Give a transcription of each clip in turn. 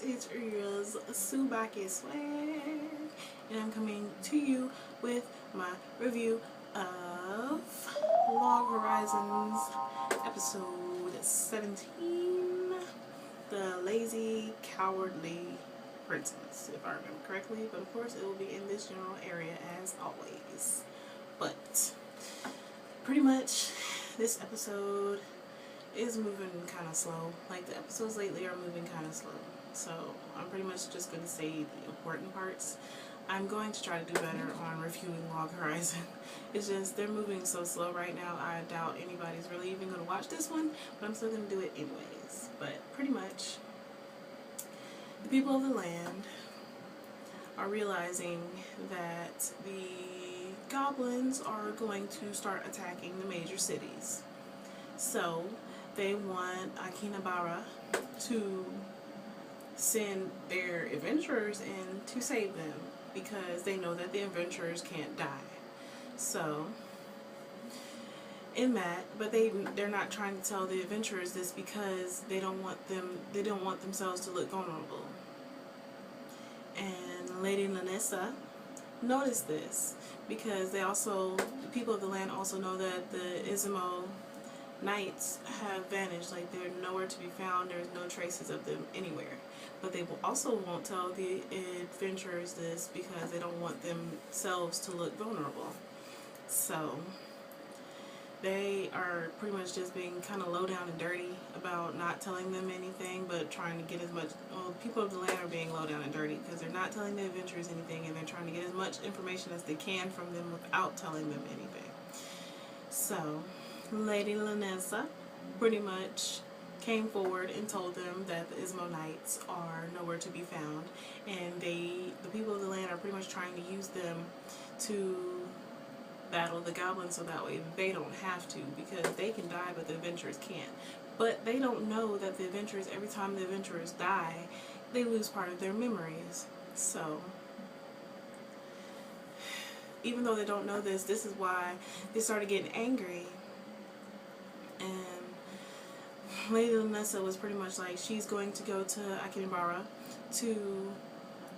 It's your TsubakiSwagg, and I'm coming to you with my review of Rogu Horaizun's episode 17, The Lazy Cowardly Princess, if I remember correctly, but of course it will be in this general area as always. But pretty much this episode is moving kind of slow. Like, the episodes lately are moving kind of slow. So I'm pretty much just going to say the important parts. I'm going to try to do better on reviewing Rogu Horaizun. It's just they're moving so slow right now. I doubt anybody's really even going to watch this one, but I'm still going to do it anyways. But pretty much, the people of the land are realizing that the goblins are going to start attacking the major cities. So they want Akihabara to send their adventurers in to save them because they know that the adventurers can't die. So in that, but they're not trying to tell the adventurers this because they don't want themselves to look vulnerable. And Lady Lanessa noticed this because the people of the land also know that the Izumo Knights have vanished. Like, they're nowhere to be found. There's no traces of them anywhere. But they also won't tell the adventurers this because they don't want themselves to look vulnerable. So they are pretty much just being kind of low down and dirty about not telling them anything, but trying to get as much. Well, people of the land are being low down and dirty because they're not telling the adventurers anything, and they're trying to get as much information as they can from them without telling them anything. So Lady Lanessa pretty much came forward and told them that the Izumo Knights are nowhere to be found, and the people of the land are pretty much trying to use them to battle the goblins so that way they don't have to, because they can die but the adventurers can't. But they don't know that the adventurers, every time the adventurers die, they lose part of their memories. So even though they don't know this is why they started getting angry. And Lady Lanessa was pretty much like, she's going to go to Akihabara to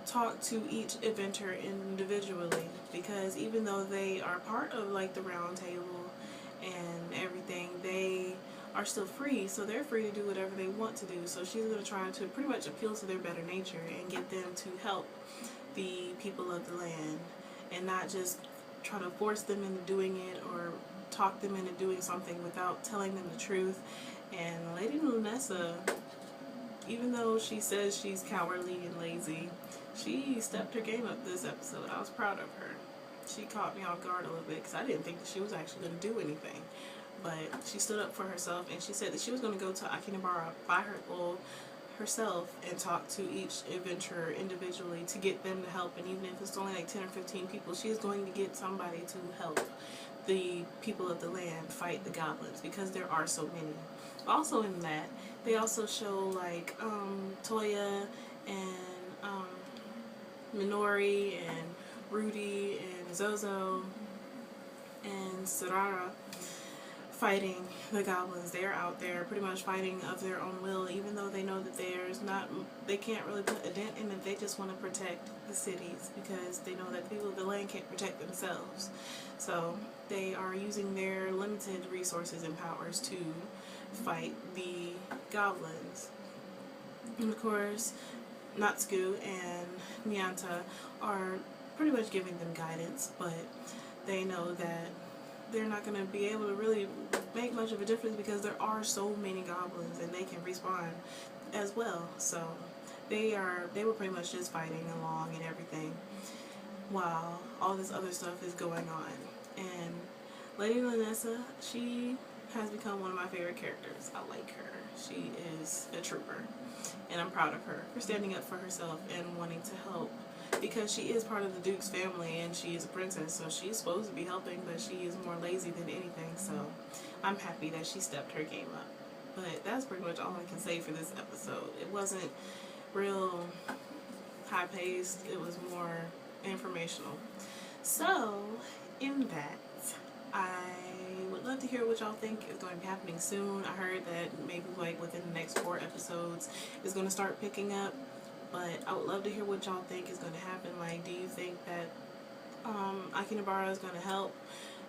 talk to each adventurer individually, because even though they are part of like the round table and everything, they are still free, so they're free to do whatever they want to do. So she's going to try to pretty much appeal to their better nature and get them to help the people of the land, and not just try to force them into doing it or talk them into doing something without telling them the truth. And Lady Lanessa, even though she says she's cowardly and lazy, she stepped her game up this episode. I was proud of her. She caught me off guard a little bit because I didn't think that she was actually going to do anything. But she stood up for herself, and she said that she was going to go to Akihabara by herself and talk to each adventurer individually to get them to help. And even if it's only like 10 or 15 people, she is going to get somebody to help the people of the land fight the goblins, because there are so many. Also in that, they also show like Toya and Minori and Rudy and Zozo and Sarara fighting the goblins. They're out there pretty much fighting of their own will, even though they know that they can't really put a dent in it. They just want to protect the cities because they know that the people of the land can't protect themselves. So they are using their limited resources and powers to fight the goblins. And of course, Natsuko and Nyanta are pretty much giving them guidance, but they know that they're not going to be able to really make much of a difference because there are so many goblins and they can respawn as well. So they were pretty much just fighting along and everything while all this other stuff is going on. And Lady Lanessa, she has become one of my favorite characters. I like her. She is a trooper, and I'm proud of her for standing up for herself and wanting to help, because she is part of the Duke's family and she is a princess, so she's supposed to be helping, but she is more lazy than anything. So I'm happy that she stepped her game up. But that's pretty much all I can say for this episode. It wasn't real high paced, it was more informational. So in that, I would love to hear what y'all think is going to be happening soon. I heard that maybe like within the next 4 episodes is going to start picking up But I would love to hear what y'all think is going to happen. Like, do you think that Akinabara is going to help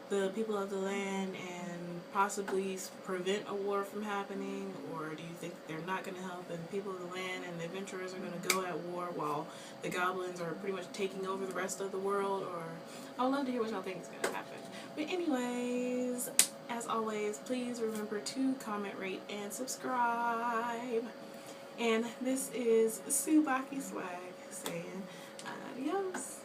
the people of the land and possibly prevent a war from happening, or do you think they're not going to help and the people of the land and the adventurers are going to go at war while the goblins are pretty much taking over the rest of the world? Or I would love to hear what y'all think is going to happen. But anyways, as always, please remember to comment, rate, and subscribe. And this is TsubakiSwagg saying adios.